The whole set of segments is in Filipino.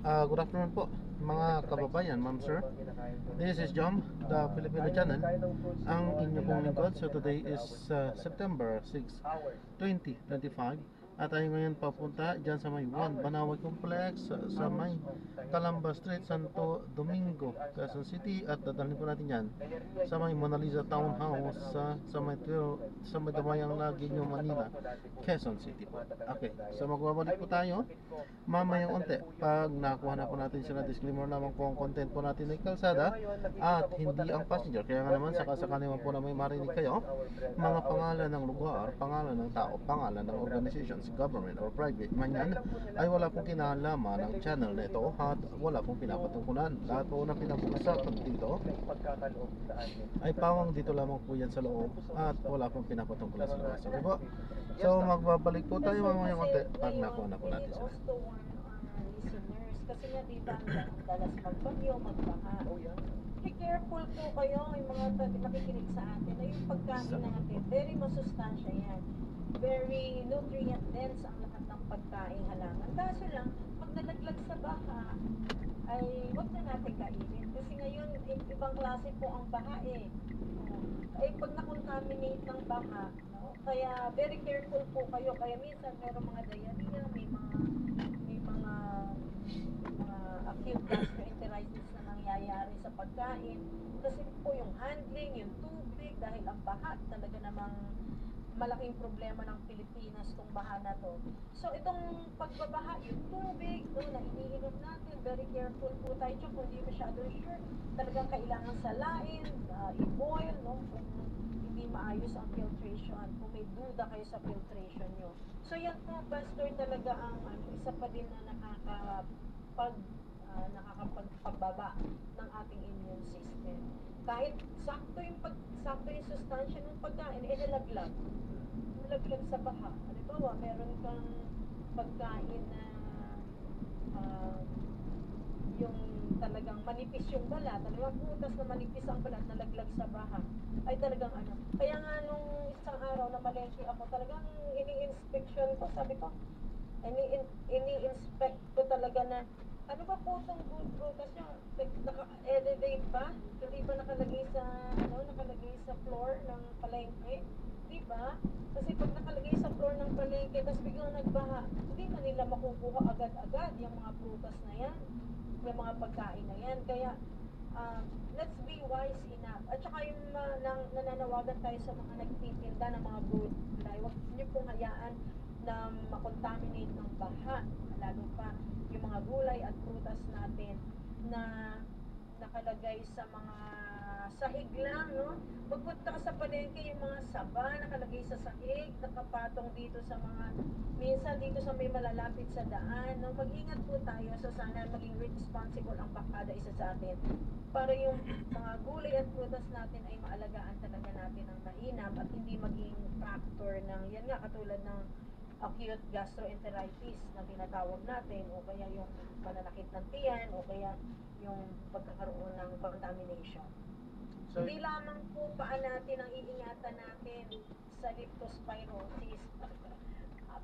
Good afternoon po mga kababayan, ma'am sir. This is Jom, the Filipino channel. Ang inyo pong lingkod. So today is September 6, 2025. At tayo ngayon papunta dyan sa may Juan Banawe Complex, sa may Calamba Street, Santo Domingo, Quezon City. At dadalhin po natin yan sa may Mona Lisa Townhouse, sa may Damayang Laguinyo, Manila, Quezon City po. Okay, so magbabalik po tayo mamayang unti pag nakuha na po natin sila. Disclaimer naman po, ang content po natin ay kalsada at hindi ang passenger. Kaya nga naman sakasakali naman po na may marinig kayo mga pangalan ng lugar, pangalan ng tao, pangalan ng organizations, government or private man yan, ay wala pong kinalaman ng channel na ito at wala pong pinapatungkulan. Lahat po na pinag-uusapan dito ay pawang dito lamang po yan sa loob at wala pong pinapatungkulan sa labas. Okay po? So magbabalik po tayo mamayang unti pag nakuha na po natin sila. Listeners, kasi nga diba ang dalas magbagyo, magbaha. Be careful po kayo, yung mga nakikinig sa atin, na yung pagkain natin, very masustansya yan. Very nutrient dense ang lahat ng pagkain halaman. Kaso lang, pag nalaglag sa baha, ay huwag na natin kainin. Kasi ngayon, ibang klase po ang baha eh. Ay pag nakontaminate ng baha, no? Kaya very careful po kayo. Kaya minsan meron mga diarrhea, may mga acute gastroenteritis na nangyayari sa pagkain. Kasi po yung handling, yung tubig, dahil ang baha talaga namang malaking problema ng Pilipinas tong baha na to. So itong pagbabaha, yung tubig na iniinom natin, very careful po tayo dyan. Kung hindi masyado sure, talagang kailangan salain, i-boil, no? Kung hindi maayos ang filtration, kung may duda kayo sa filtration nyo. So yan po, Pastor, talaga ang isa pa din na nakakapagpababa ng ating immune system. Kahit sakto yung sustansya ng pagkain, nalaglag sa baha. Halimbawa, meron kang pagkain na yung talagang manipis yung balat, talagang butas na manipis ang balat, nalaglag sa baha, ay talagang Kaya nga nung isang araw na malengke ako, talagang ini-inspection ko, sabi ko, ini-inspect ko talaga na ano ba po itong prutas nyo? Naka-elevate ba? Hindi ba nakalagay sa floor ng palengke? Diba? Kasi pag nakalagay sa floor ng palengke, tapos biglang nagbaha, hindi na nila makukuha agad-agad yung mga prutas na yan, yung mga pagkain na yan. Kaya, let's be wise enough. At saka yung nananawagan tayo sa mga nagtitinda ng mga gulay, huwag niyo pong hayaan na makontaminate ng baha, lalo pa yung mga gulay at prutas natin na nakalagay sa mga sahig lang, no? Pagpunta ka sa palengke, yung mga saba nakalagay sa sahig, nakapatong dito sa minsan dito sa may malalapit sa daan, no? Mag-ingat po tayo, so sana maging responsible ang bakada isa sa atin para yung mga gulay at prutas natin ay maalagaan talaga natin ng mainam at hindi maging factor ng, yan nga, katulad ng acute gastroenteritis na tinatawag natin, o kaya yung pananakit ng tiyan, o kaya yung pagkakaroon ng contamination. So, hindi lamang po paan natin ang iingatan natin sa leptospirosis.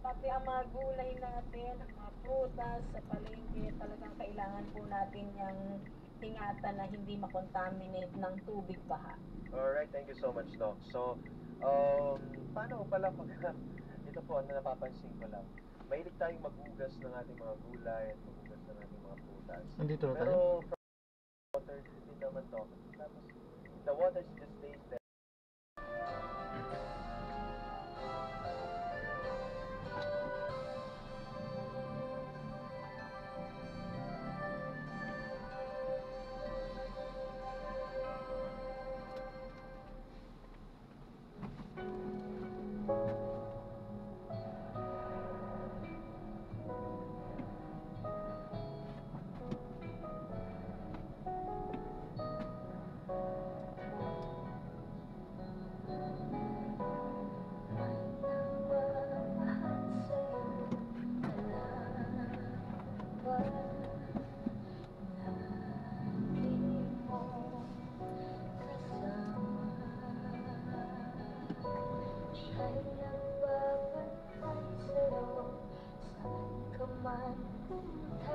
Pati ang mga gulay natin, ang mga prutas sa palengke, talagang kailangan po natin yung ingatan na hindi makontaminate ng tubig baha. Alright, thank you so much, Doc. So, paano pala ito po, ang napapansin ko lang, mahilig tayong maghugas ng ating mga gulay at maghugas ng ating mga prutas. Nandito na tayo? Pero from water, hindi naman to. Tapos, the water just stays there. Man pumunta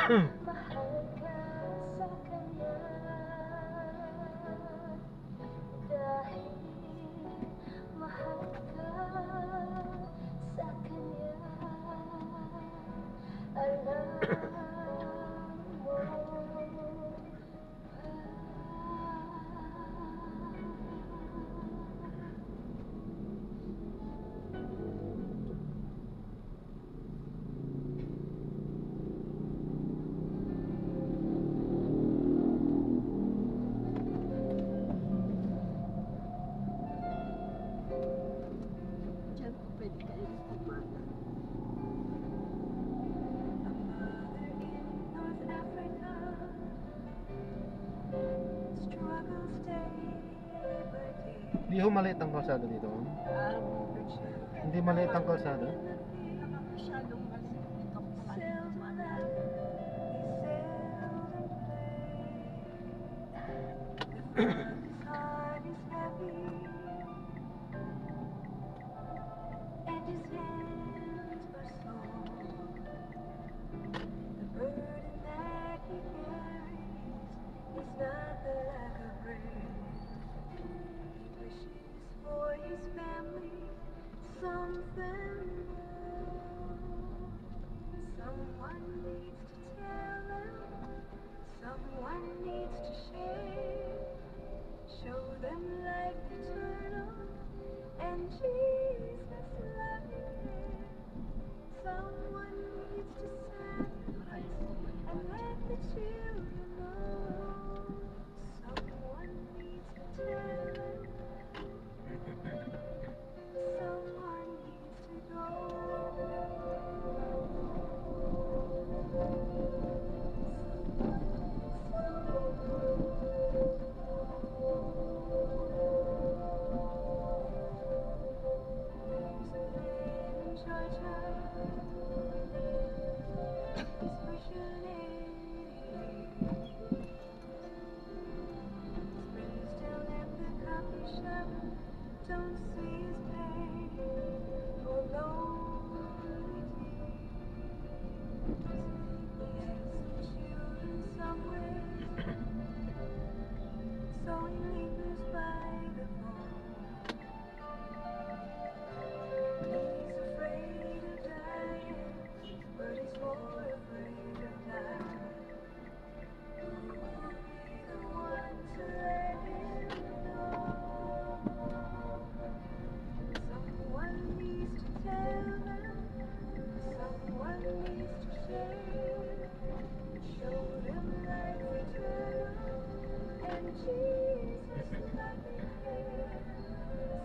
mahal ka sa kanya dahil mahal ka sa kanya. Alam mo Diyan po pwede kayo kumana. Hindi ho maliit ang kalsada dito. Hindi maliit ang kalsada. Masyadong kasi ito kumana. Someone needs to share, show them life eternal, and Jesus loving care. Someone needs to sacrifice and let the children know. Someone needs to tell them. Someone needs to go. Don't see his pain or lonely tears. He has some children somewhere, so he lingers by the phone. He's afraid of dying, but he's more afraid of dying. Who will be the one to let him know? Someone needs to tell them, someone needs to share, show them life eternal, and Jesus loving care.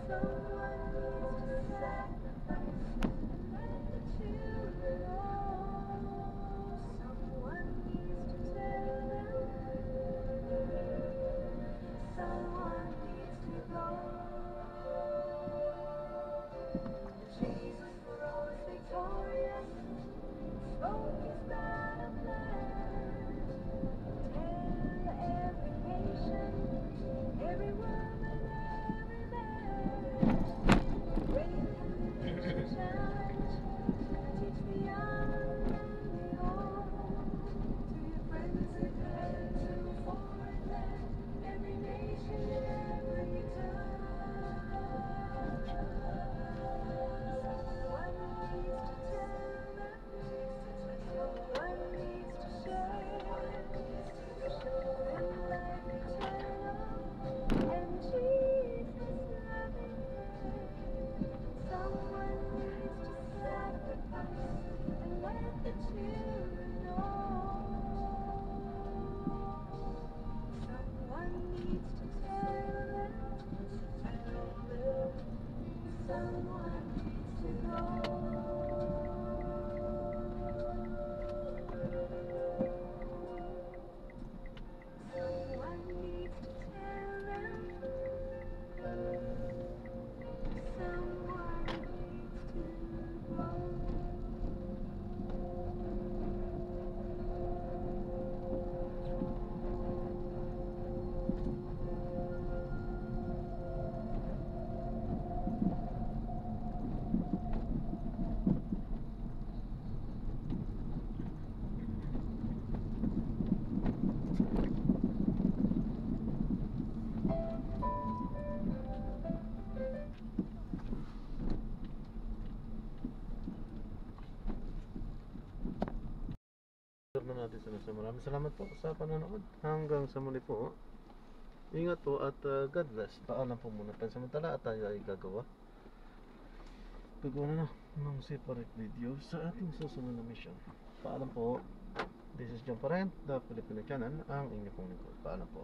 Someone needs to sacrifice, let the children know. Someone needs to tell them, someone needs to go. Jesus rose victorious, spoke his battle plan. Tell every nation, every woman, every man, raise na natin sa maraming salamat po sa panonood. Hanggang sa muli po. Ingat po at God bless. Paalam po muna pansamantala at tayo ay gagawa na ng separate video sa ating susunod na mission. Paalam po. This is John pa rin, the Filipino Channel, ang inyong pong lingkod. Paalam po.